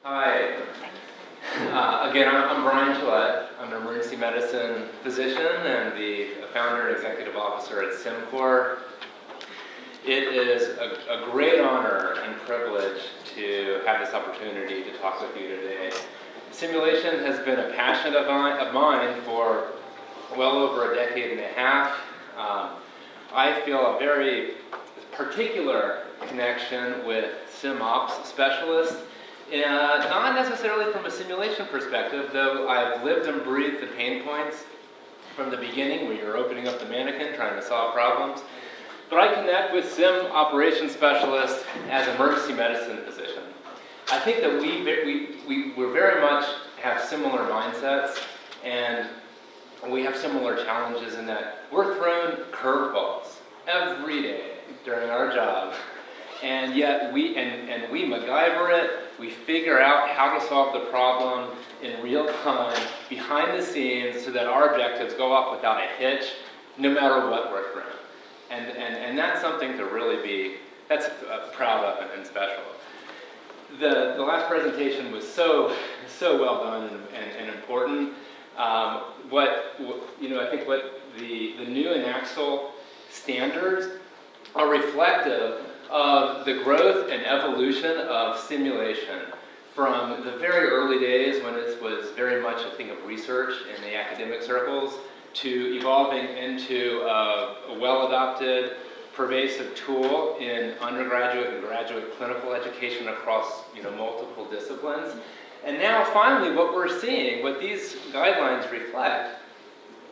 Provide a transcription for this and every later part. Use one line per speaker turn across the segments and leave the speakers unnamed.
Hi. Again, I'm Brian Gillett. I'm an emergency medicine physician and the founder and executive officer at SimCHOSTS. It is a great honor and privilege to have this opportunity to talk with you today. Simulation has been a passion of mine for well over a decade and a half. I feel a very particular connection with SimOps specialists. Not necessarily from a simulation perspective, though I've lived and breathed the pain points from the beginning where you're opening up the mannequin trying to solve problems. But I connect with sim operations specialists as emergency medicine physician. I think that we very much have similar mindsets, and we have similar challenges in that we're thrown curveballs every day during our job. And yet we MacGyver it, we figure out how to solve the problem in real time, behind the scenes, so that our objectives go off without a hitch, no matter what we're thrown. And that's something to really be proud of and special. The last presentation was so well done and important. I think what the new and Axel standards are reflective of the growth and evolution of simulation from the very early days when it was very much a thing of research in the academic circles to evolving into a well-adopted, pervasive tool in undergraduate and graduate clinical education across multiple disciplines. And now finally what we're seeing, what these guidelines reflect,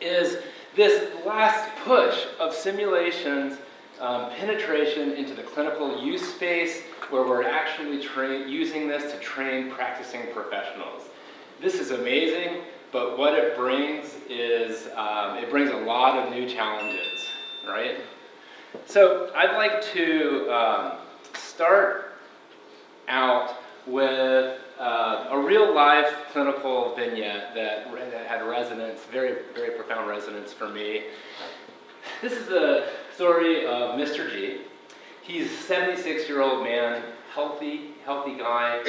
is this last push of simulations penetration into the clinical use space where we're actually using this to train practicing professionals. This is amazing, but what it brings is, it brings a lot of new challenges, right? So I'd like to start out with a real life clinical vignette that had resonance, very, very profound resonance for me. This is the story of Mr. G. He's a 76-year-old man, healthy guy,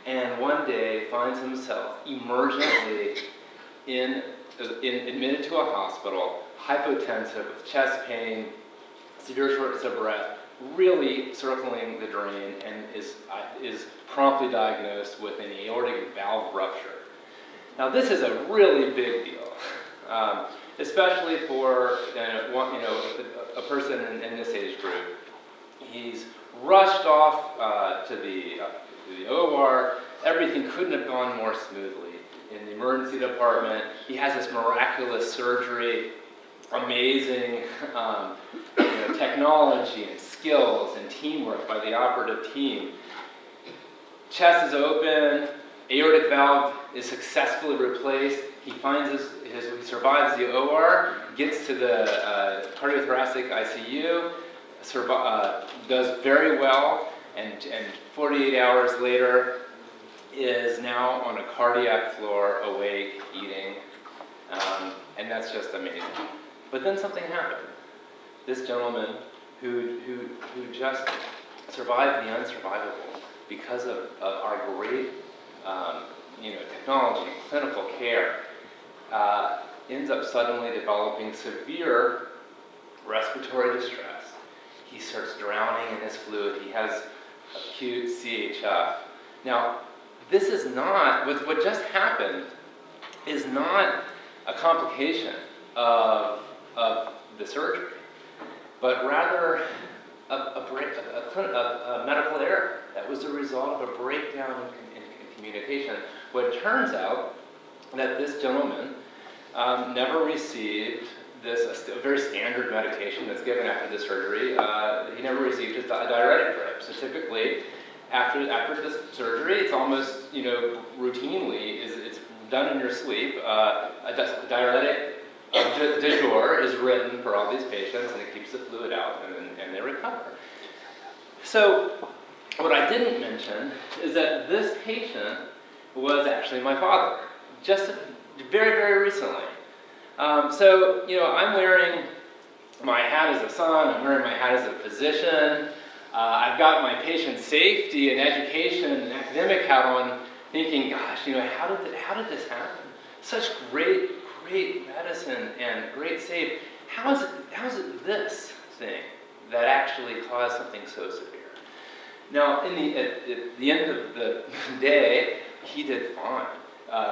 and one day finds himself emergently admitted to a hospital, hypotensive, with chest pain, severe shortness of breath, really circling the drain, and is promptly diagnosed with an aortic valve rupture. Now this is a really big deal. Especially for a person in this age group. He's rushed off to the OR. Everything couldn't have gone more smoothly. In the emergency department, he has this miraculous surgery, amazing technology and skills and teamwork by the operative team. Chest is open, aortic valve is successfully replaced. He finds he survives the OR, gets to the cardiothoracic ICU, does very well, and 48 hours later is now on a cardiac floor, awake, eating, and that's just amazing. But then something happened. This gentleman who just survived the unsurvivable because of our great technology, clinical care, ends up suddenly developing severe respiratory distress. He starts drowning in his fluid. He has acute CHF. Now, this is not, what just happened is not a complication of the surgery, but rather a medical error that was a result of a breakdown in communication. Well, it turns out that this gentleman never received a very standard medication that's given after the surgery. He never received a diuretic drip. So typically, after this surgery, it's almost routinely it's done in your sleep. A diuretic du jour is written for all these patients, and it keeps the fluid out, and they recover. So what I didn't mention is that this patient was actually my father, just very, very recently. So, I'm wearing my hat as a son, I'm wearing my hat as a physician, I've got my patient safety and education and academic hat on thinking, gosh, how did this happen? Such great medicine and great save. How is it this thing that actually caused something so severe? Now, at the end of the day, he did fine.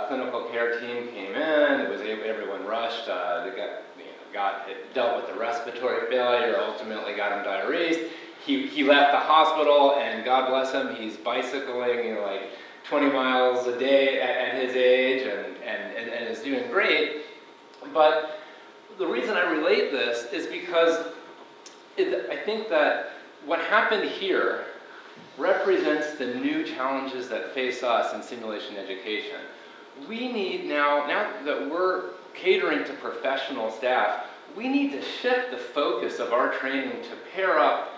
Clinical care team came in. Everyone rushed. They dealt with the respiratory failure. Ultimately, got him diuresed. He left the hospital, and God bless him, he's bicycling, like 20 miles a day at his age, and is doing great. But the reason I relate this is because I think that what happened here represents the new challenges that face us in simulation education. We need now that we're catering to professional staff, we need to shift the focus of our training to pair up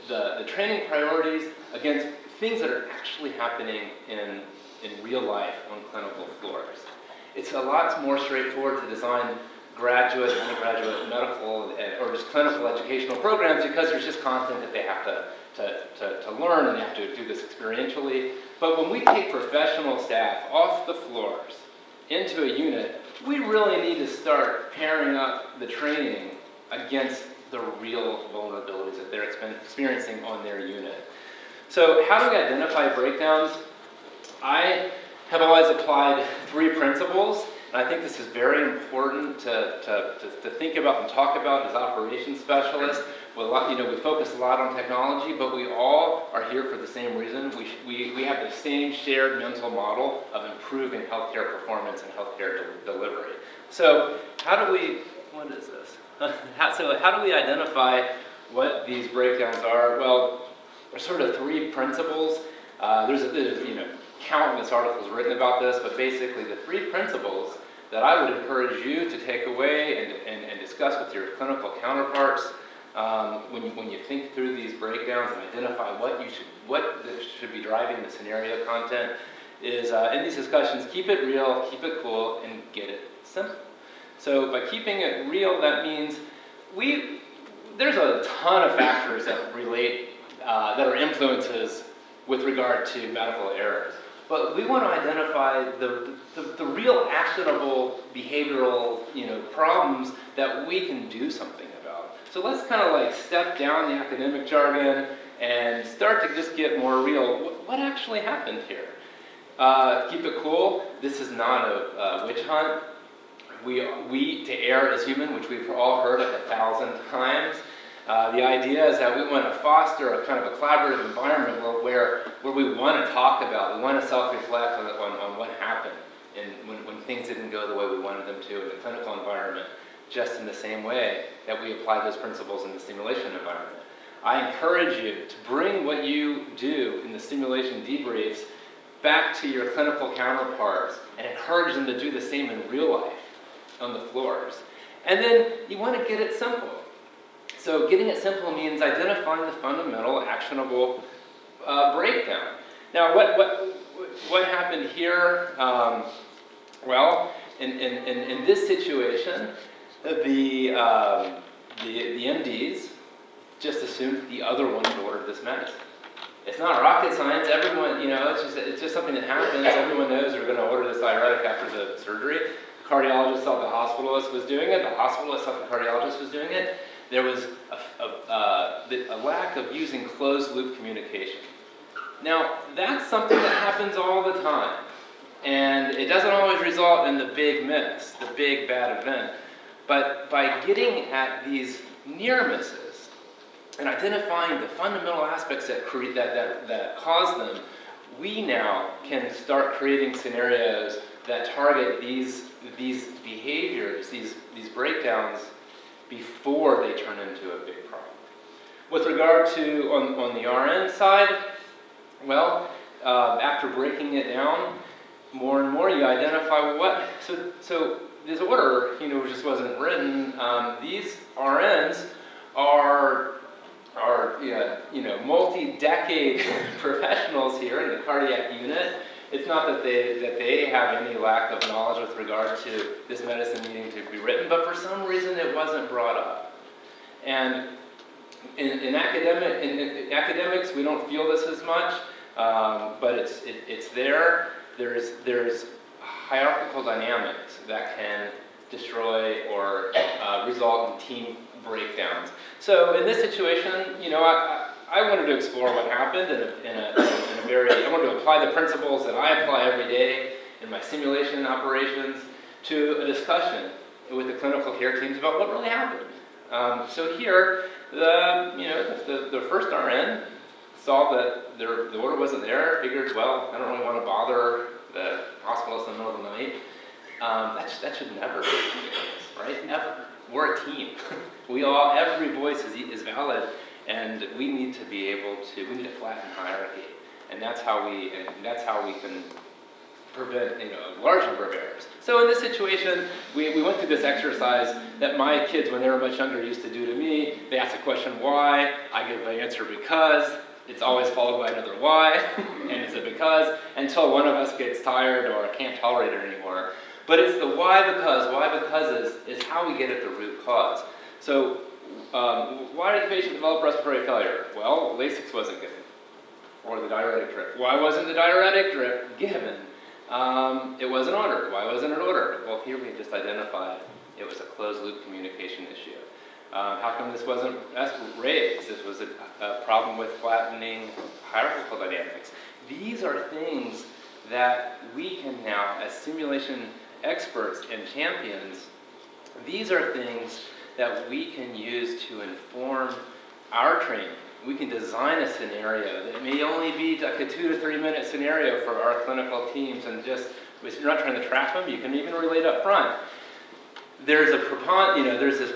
the training priorities against things that are actually happening in real life on clinical floors. It's a lot more straightforward to design graduate, undergraduate, medical, or just clinical educational programs because there's just content that they have to learn, and they have to do this experientially. But when we take professional staff off the floors into a unit, we really need to start pairing up the training against the real vulnerabilities that they're experiencing on their unit. So how do we identify breakdowns? I have always applied 3 principles, and I think this is very important to think about and talk about as operations specialists. We focus a lot on technology, but we all are here for the same reason. We have the same shared mental model of improving healthcare performance and healthcare delivery. So how do we, what is this? How do we identify what these breakdowns are? Well, there's sort of 3 principles. There's countless articles written about this, but basically the 3 principles that I would encourage you to take away and discuss with your clinical counterparts when you think through these breakdowns and identify what should be driving the scenario content is in these discussions, keep it real, keep it cool, and get it simple. So by keeping it real, that means there's a ton of factors that relate, that are influences with regard to medical errors. But we want to identify the real actionable behavioral problems that we can do something about. So let's kind of like step down the academic jargon and start to just get more real. What actually happened here? Keep it cool. This is not a witch hunt. We to err is human, which we've all heard 1,000 times. The idea is that we want to foster a kind of a collaborative environment where we want to talk about, we want to self-reflect on what happened and when things didn't go the way we wanted them to in the clinical environment, just in the same way that we apply those principles in the simulation environment. I encourage you to bring what you do in the simulation debriefs back to your clinical counterparts and encourage them to do the same in real life on the floors. And then you want to get it simple. So getting it simple means identifying the fundamental actionable breakdown. Now, what happened here? Well, in this situation, the MDs just assumed the other one had ordered this medicine. It's not rocket science. Everyone, it's just something that happens. Everyone knows they're going to order this diuretic after the surgery. The cardiologist thought the hospitalist was doing it. The hospitalist thought the cardiologist was doing it. There was a lack of using closed-loop communication. Now, that's something that happens all the time. And it doesn't always result in the big miss, the big bad event. But by getting at these near misses and identifying the fundamental aspects that cause them, we now can start creating scenarios that target these behaviors, these breakdowns, before they turn into a big problem. With regard to, on the RN side, well, after breaking it down more and more, you identify so this order, just wasn't written. These RNs are multi-decade professionals here in the cardiac unit. It's not that they have any lack of knowledge with regard to this medicine needing to be written, but for some reason it wasn't brought up. And in academics, we don't feel this as much, but it's there. there's hierarchical dynamics that can destroy or result in team breakdowns. So in this situation, you know, I wanted to explore what happened in a I wanted to apply the principles that I apply every day in my simulation operations to a discussion with the clinical care teams about what really happened. So here, the first RN saw that the order wasn't there, figured, well, I don't really want to bother the hospitalist in the middle of the night. That should never be the case, right? Never. We're a team. Every voice is valid, and we need to be able to, we need to flatten hierarchy. And that's how we can prevent, a large number of errors. So in this situation, we went through this exercise that my kids, when they were much younger, used to do to me. They ask the question, why? I give the answer, because. It's always followed by another why, and it's a because, until one of us gets tired or can't tolerate it anymore. But it's the why because is how we get at the root cause. So why did the patient develop respiratory failure? Well, Lasix wasn't given, or the diuretic drip. Why wasn't the diuretic drip given? It wasn't ordered. Why wasn't it ordered? Well, here we just identified it was a closed-loop communication issue. How come this wasn't raised? This was a problem with flattening hierarchical dynamics. These are things that we can now, as simulation experts and champions, these are things that we can use to inform our training. We can design a scenario that may only be like a 2 to 3 minute scenario for our clinical teams, and just, you're not trying to trap them, you can even relate up front. There's this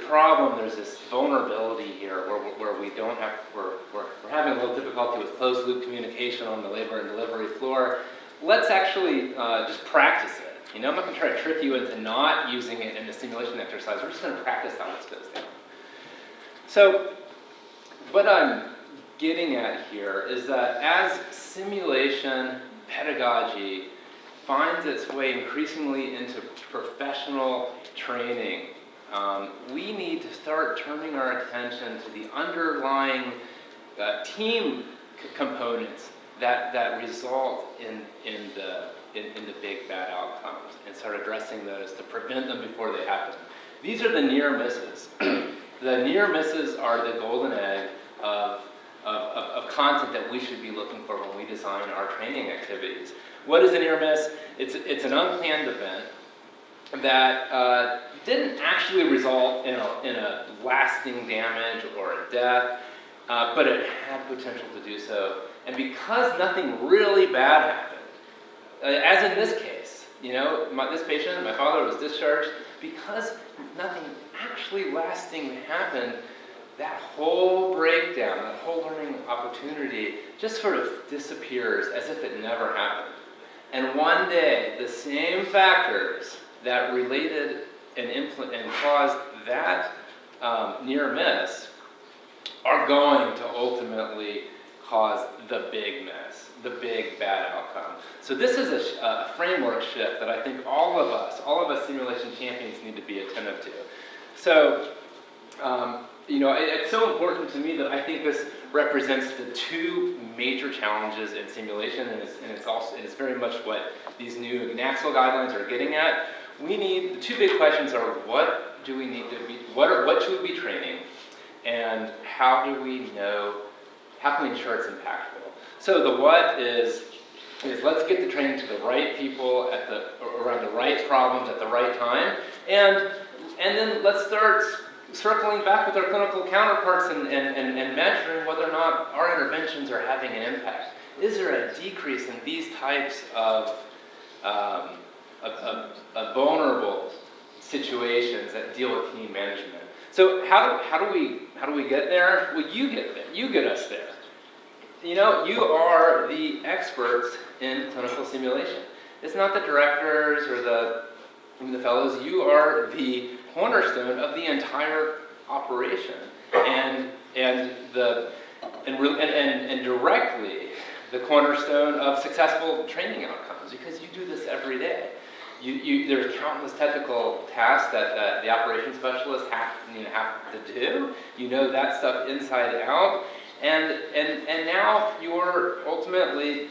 problem, there's this vulnerability here where we don't have, we're having a little difficulty with closed loop communication on the labor and delivery floor. Let's actually just practice it. I'm not going to try to trick you into not using it in the simulation exercise. We're just going to practice how this goes down. So what I'm getting at here is that as simulation pedagogy finds its way increasingly into professional training, we need to start turning our attention to the underlying team components that result in the big bad outcomes, and start addressing those to prevent them before they happen. These are the near misses. The near misses are the golden egg of content that we should be looking for when we design our training activities. What is a near miss? It's an unplanned event that didn't actually result in a lasting damage or a death, but it had potential to do so. And because nothing really bad happened, as in this case, this patient, my father, was discharged, because nothing actually lasting happened, that whole breakdown, that whole learning opportunity just sort of disappears as if it never happened. And one day, the same factors that related and caused that near miss are going to ultimately cause the big mess, the big bad outcome. So this is a framework shift that I think all of us simulation champions need to be attentive to. So, it's so important to me that I think this represents the two major challenges in simulation, and it's very much what these new NACSL guidelines are getting at. The two big questions are, what do we need to be, what should we be training, and how can we ensure it's impactful? So the what is let's get the training to the right people around the right problems at the right time, and then let's start circling back with our clinical counterparts and measuring whether or not our interventions are having an impact. Is there a decrease in these types of vulnerable situations that deal with team management? So how do we get there? Well, you get there. You get us there. You are the experts in clinical simulation. It's not the directors or the fellows. You are the cornerstone of the entire operation, and directly the cornerstone of successful training outcomes, because you do this every day. There's countless technical tasks that the operations specialists have to do. That stuff inside out, and now you're ultimately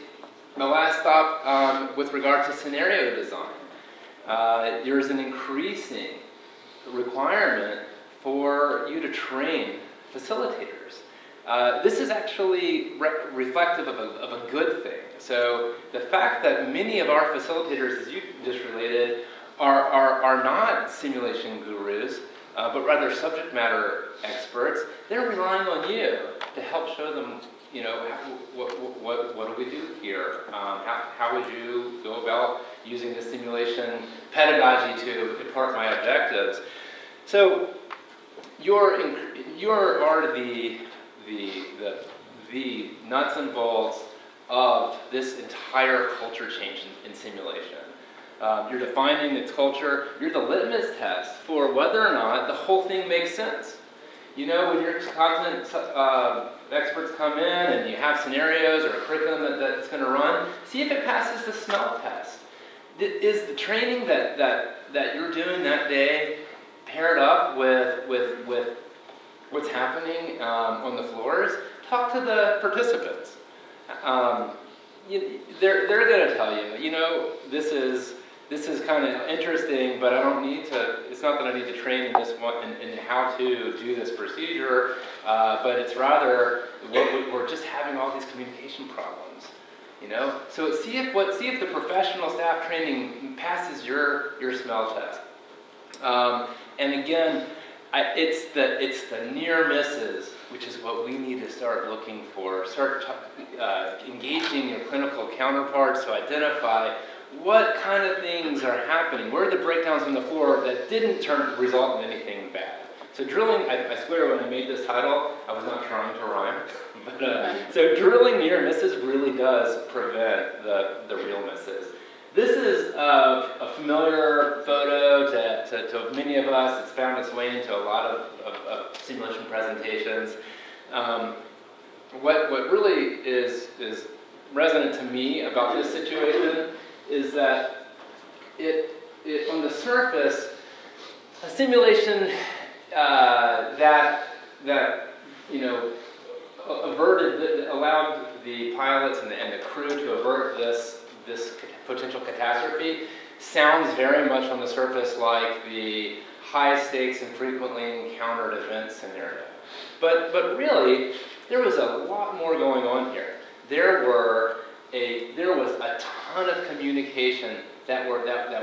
My last stop with regard to scenario design. There's an increasing requirement for you to train facilitators. This is actually reflective of a good thing. So the fact that many of our facilitators, as you just related, are not simulation gurus, but rather subject matter experts, they're relying on you to help show them, you know, what do we do here? How would you go about using the simulation pedagogy to impart my objectives? So you are the nuts and bolts of this entire culture change in simulation. You're defining its culture. You're the litmus test for whether or not the whole thing makes sense. You know, when your content experts come in and you have scenarios or a curriculum that's going to run, see if it passes the smell test. Is the training that you're doing that day paired up with what's happening on the floors? Talk to the participants. They're going to tell you, you know, this is kind of interesting, but I don't need to, it's not that I need to train in this one, in how to do this procedure, but it's rather, we're just having all these communication problems, you know? So see if the professional staff training passes your smell test. And again, it's the near misses, which is what we need to start looking for. Start engaging your clinical counterparts to identify what kind of things are happening. Where are the breakdowns on the floor that didn't result in anything bad? So drilling, I swear when I made this title, I was not trying to rhyme. But, so drilling near misses really does prevent the real misses. This is a familiar photo to many of us. It's found its way into a lot of simulation presentations. What really is resonant to me about this situation is that it on the surface, a simulation that you know allowed the pilots and the crew to avert this potential catastrophe sounds very much on the surface like the high stakes and frequently encountered event scenario. But really, there was a lot more going on here. There was a ton of communication that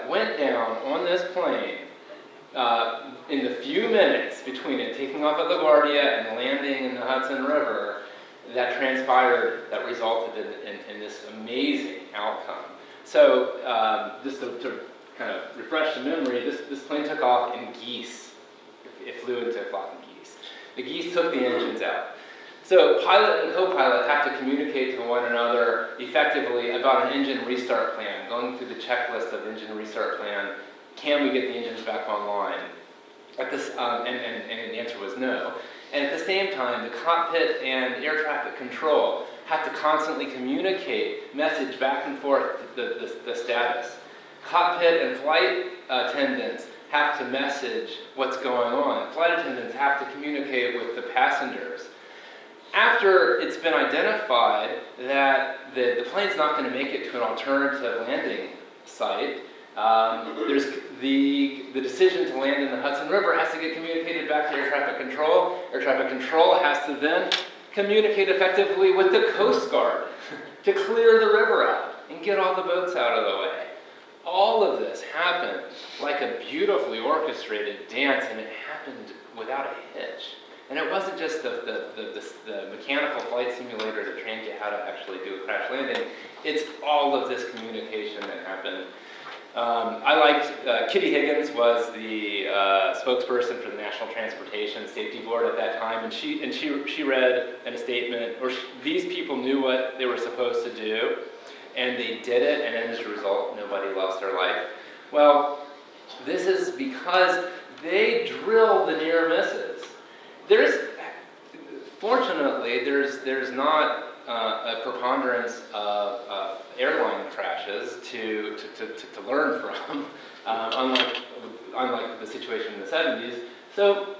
went down on this plane in the few minutes between it taking off at LaGuardia and landing in the Hudson River that transpired, that resulted in this amazing outcome. So just to kind of refresh the memory, this plane took off in geese. It flew into flocking geese. The geese took the engines out. So pilot and co-pilot have to communicate to one another effectively about an engine restart plan, going through the checklist of engine restart plan. Can we get the engines back online? And the answer was no. And at the same time, the cockpit and air traffic control have to constantly communicate message back and forth the status. Cockpit and flight attendants have to message what's going on. Flight attendants have to communicate with the passengers. After it's been identified that the plane's not going to make it to an alternative landing site, there's the decision to land in the Hudson River has to get communicated back to air traffic control. Air traffic control has to then communicate effectively with the Coast Guard to clear the river out and get all the boats out of the way. All of this happened like a beautifully orchestrated dance, and it happened without a hitch. And it wasn't just the mechanical flight simulator that trained you how to actually do a crash landing. It's all of this communication that happened. I liked, Kitty Higgins was the spokesperson for the National Transportation Safety Board at that time, and she read in a statement, these people knew what they were supposed to do, and they did it, and as a result, nobody lost their life. Well, this is because they drilled the near misses. Fortunately, there's not a preponderance of airline crashes to learn from, unlike the situation in the 70s. So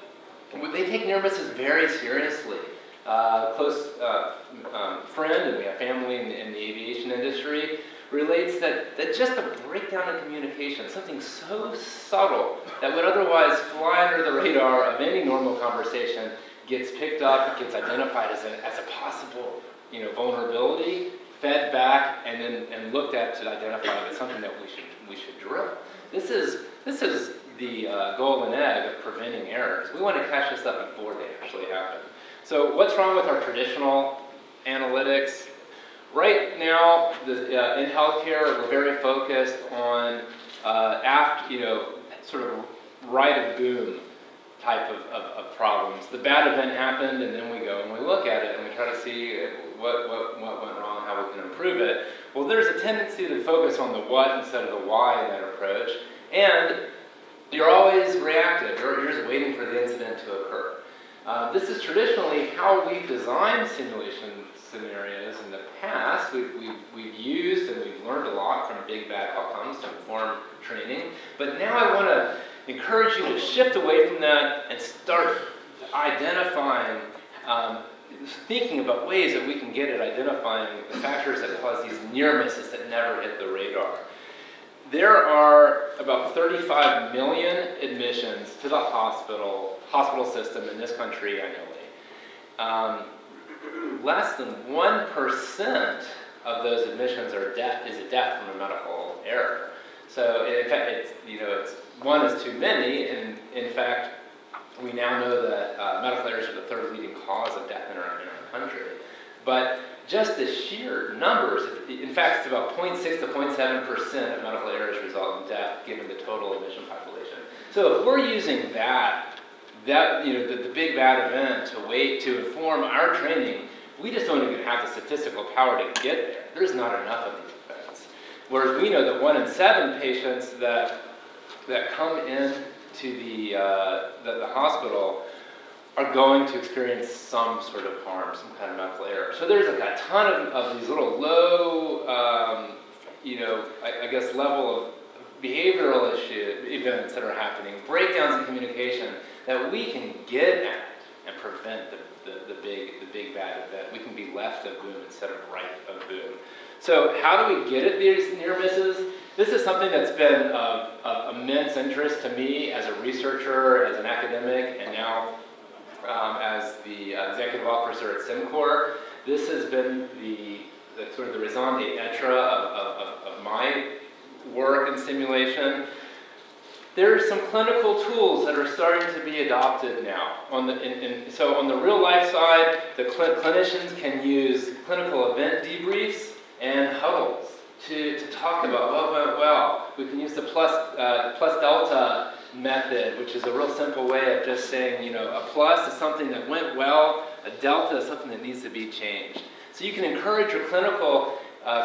they take near misses very seriously. close friend, and we have family in the aviation industry, relates that just a breakdown in communication, something so subtle that would otherwise fly under the radar of any normal conversation, gets picked up, gets identified as a possible, vulnerability, fed back, and looked at to identify as something that we should drill. This is the golden egg of preventing errors. We want to catch this up before they actually happen. So what's wrong with our traditional analytics? Right now, in healthcare, we're very focused on sort of right of boom type of problems. The bad event happened, and then we go and we look at it and we try to see what went wrong, how we can improve it. Well, there's a tendency to focus on the what instead of the why in that approach, and you're always reactive. You're just waiting for the incident to occur. This is traditionally how we've designed simulation scenarios in the past. We've used and we've learned a lot from big bad outcomes to inform training. But now I want to encourage you to shift away from that and start identifying, thinking about ways that we can get at identifying the factors that cause these near misses that never hit the radar. There are about 35 million admissions to the hospital system in this country annually. Less than 1% of those admissions is a death from a medical error. So in fact, it's one is too many, and in fact, we now know that medical errors are the third leading cause of death in our country. But just the sheer numbers, in fact, it's about 0.6 to 0.7% of medical errors result in death given the total admission population. So if we're using the big bad event to inform our training, we just don't even have the statistical power to get there. There's not enough of these events. Whereas we know that 1 in 7 patients that come in to the hospital are going to experience some sort of harm, some kind of medical error. So there's like a ton of these little low, I guess level of behavioral events that are happening, breakdowns in communication that we can get at and prevent the big bad event. We can be left of boom instead of right of boom. So how do we get at these near misses? This is something that's been of immense interest to me as a researcher, as an academic, and now as the executive officer at SimCore. This has been the sort of the raison d'etre of my work in simulation. There are some clinical tools that are starting to be adopted now. So on the real life side, the clinicians can use clinical event debriefs and huddles to talk about what went well. We can use the plus delta method, which is a real simple way of just saying, a plus is something that went well, a delta is something that needs to be changed. So you can encourage your clinical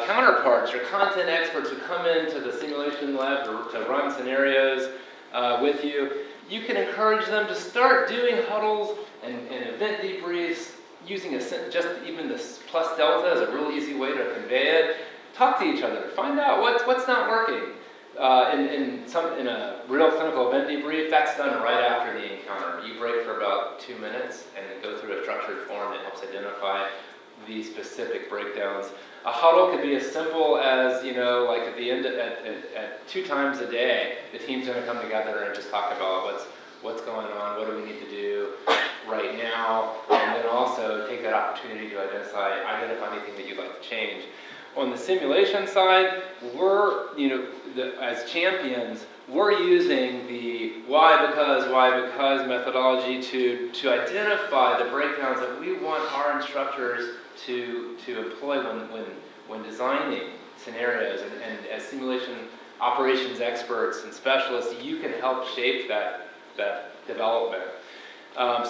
counterparts, your content experts who come into the simulation lab to run scenarios with you. You can encourage them to start doing huddles and event debriefs using just even this plus delta is a real easy way to convey it. Talk to each other, find out what's not working. In a real clinical event debrief, that's done right after the encounter. You break for about 2 minutes and go through a structured form that helps identify the specific breakdowns. A huddle could be as simple as, like at the end, at 2 times a day, the team's going to come together and just talk about what's going on, what do we need to do right now, and then also take that opportunity to identify anything that you'd like to change. On the simulation side, we're, as champions, we're using the why because methodology to identify the breakdowns that we want our instructors to employ when designing scenarios. And as simulation operations experts and specialists, you can help shape that development.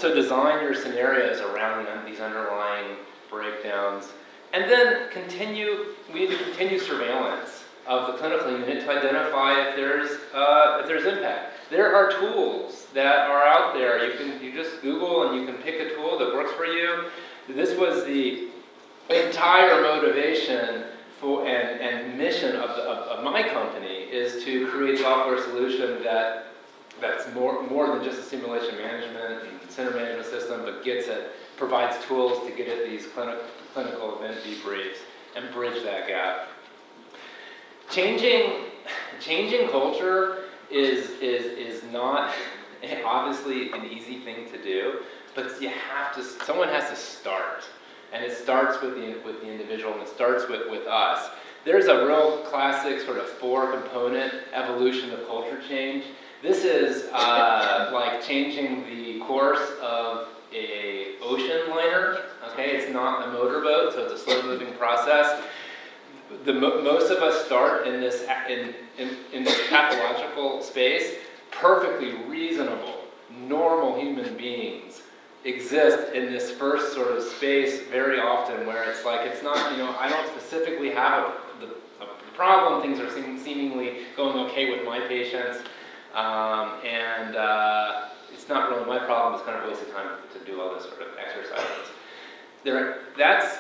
So design your scenarios around these underlying breakdowns. And then we need to continue surveillance of the clinical unit to identify if there's impact. There are tools that are out there. You just Google and you can pick a tool that works for you. This was the entire motivation and mission of my company is to create software solution that's more than just a simulation management and center management system, but gets at provides tools to get at these clinical event debriefs and bridge that gap. Changing culture is not obviously an easy thing to do, but someone has to start. And it starts with the individual, and it starts with us. There's a real classic sort of 4-component evolution of culture change. This is like changing the course of a ocean liner. Okay, it's not a motorboat, so it's a slow-moving process. Most of us start in this pathological space. Perfectly reasonable, normal human beings exist in this first sort of space very often, where it's like, it's not, I don't specifically have the problem, things are seemingly going okay with my patients, and it's not really my problem, it's kind of a waste of time to do all this sort of exercises. That's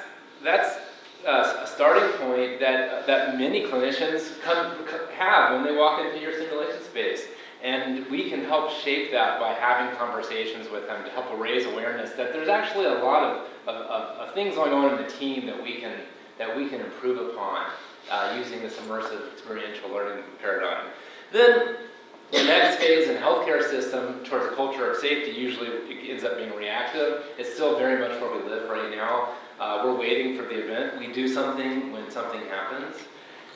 a starting point that many clinicians have when they walk into your simulation space. And we can help shape that by having conversations with them to help raise awareness that there's actually a lot of things going on in the team that we can improve upon using this immersive experiential learning paradigm. Then the next phase in the healthcare system towards a culture of safety usually ends up being reactive. It's still very much where we live right now. We're waiting for the event. We do something when something happens.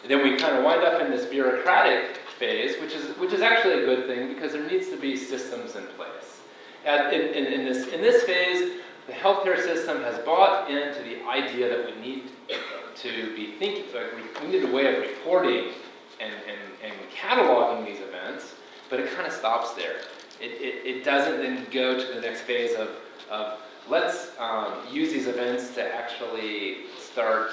And then we kind of wind up in this bureaucratic phase, which is actually a good thing because there needs to be systems in place. And in this phase, the healthcare system has bought into the idea that we need to be thinking, like we need a way of reporting and cataloging these events, but it kind of stops there. It doesn't then go to the next phase of let's use these events to actually start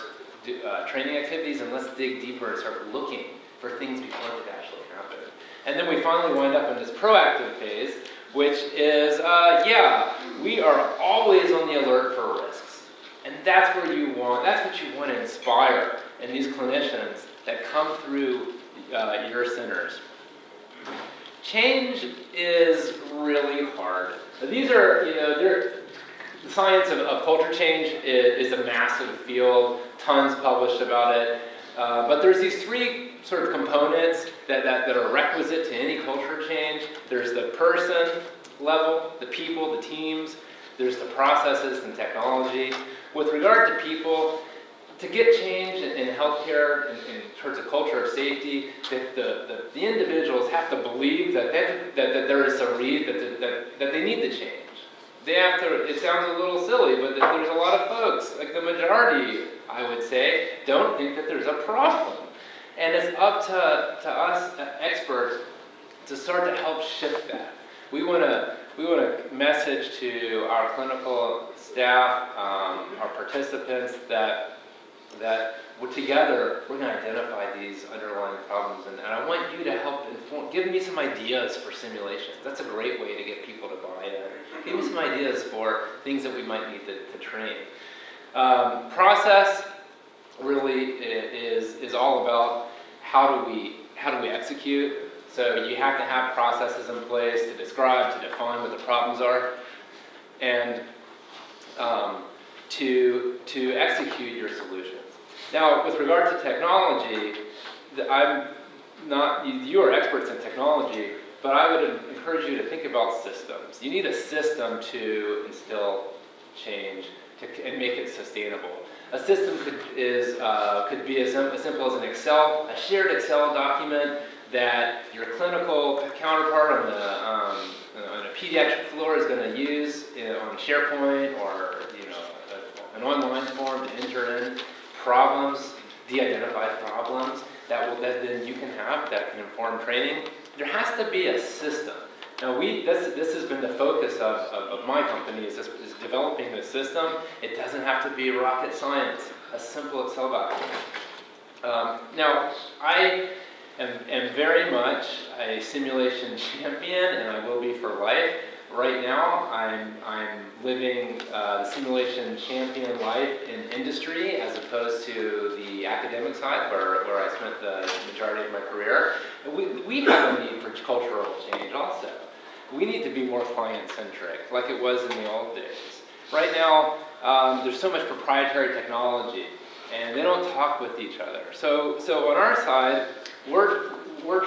training activities, and let's dig deeper and start looking for things before they actually happen. And then we finally wind up in this proactive phase, which is, we are always on the alert for risks. And that's what you want to inspire in these clinicians that come through your centers. Change is really hard. These are, the science of culture change is a massive field, tons published about it. But there's these 3 sort of components that are requisite to any culture change. There's the person level, the people, the teams. There's the processes and technology. With regard to people, to get change in healthcare and towards a culture of safety, the individuals have to believe that there is a need, that they need to change. They have to, it sounds a little silly, but there's a lot of folks, like the majority, I would say, don't think that there's a problem. And it's up to us experts to start to help shift that. We want to message to our clinical staff, our participants, that together we're going to identify these underlying problems, and I want you to help give me some ideas for simulations. That's a great way to get people to buy in. Give me some ideas for things that we might need to train. Process really is all about how do we execute. So you have to have processes in place to describe, to define what the problems are, and to execute your solutions. Now, with regard to technology, you are experts in technology, but I would encourage you to think about systems. You need a system to instill change and make it sustainable. A system could be as simple as a shared Excel document that your clinical counterpart on a pediatric floor is going to use on SharePoint or an online form to enter in problems, de-identified problems that then you can have that can inform training. There has to be a system. Now this has been the focus of my company is developing this system. It doesn't have to be rocket science, a simple Excel document. Now I am very much a simulation champion, and I will be for life. Right now, I'm living the simulation champion life in industry as opposed to the academic side where I spent the majority of my career. We have a need for cultural change also. We need to be more client-centric, like it was in the old days. right now, there's so much proprietary technology, and they don't talk with each other. So on our side, we're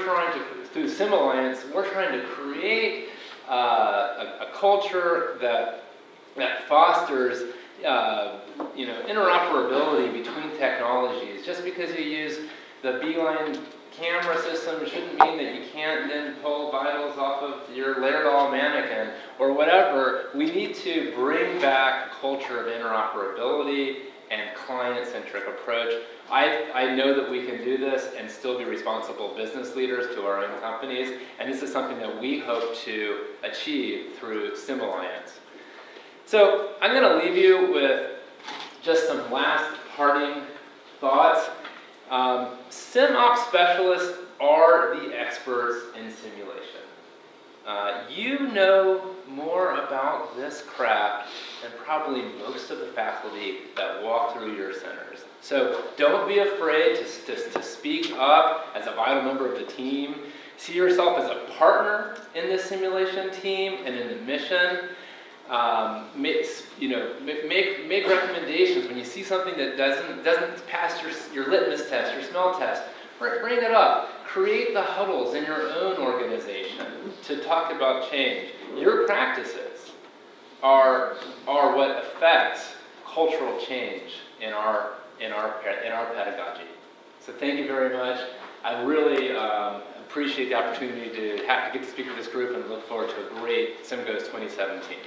trying to, through simAlliance, we're trying to create a culture that fosters interoperability between technologies. Just because you use the Beeline camera system shouldn't mean that you can't then pull vitals off of your Laerdal mannequin or whatever. We need to bring back a culture of interoperability and client-centric approach. I know that we can do this and still be responsible business leaders to our own companies, and this is something that we hope to achieve through simAlliance. So I'm going to leave you with just some last parting thoughts. SimOps specialists are the experts in simulation. You know more about this craft than probably most of the faculty that walk through your centers. So don't be afraid to speak up as a vital member of the team. See yourself as a partner in this simulation team and in the mission. Make recommendations when you see something that doesn't pass your litmus test, your smell test. Bring it up. Create the huddles in your own organization to talk about change. Your practices are what affects cultural change in our pedagogy. So thank you very much. I really appreciate the opportunity to get to speak with this group and look forward to a great SimGHOSTS 2017.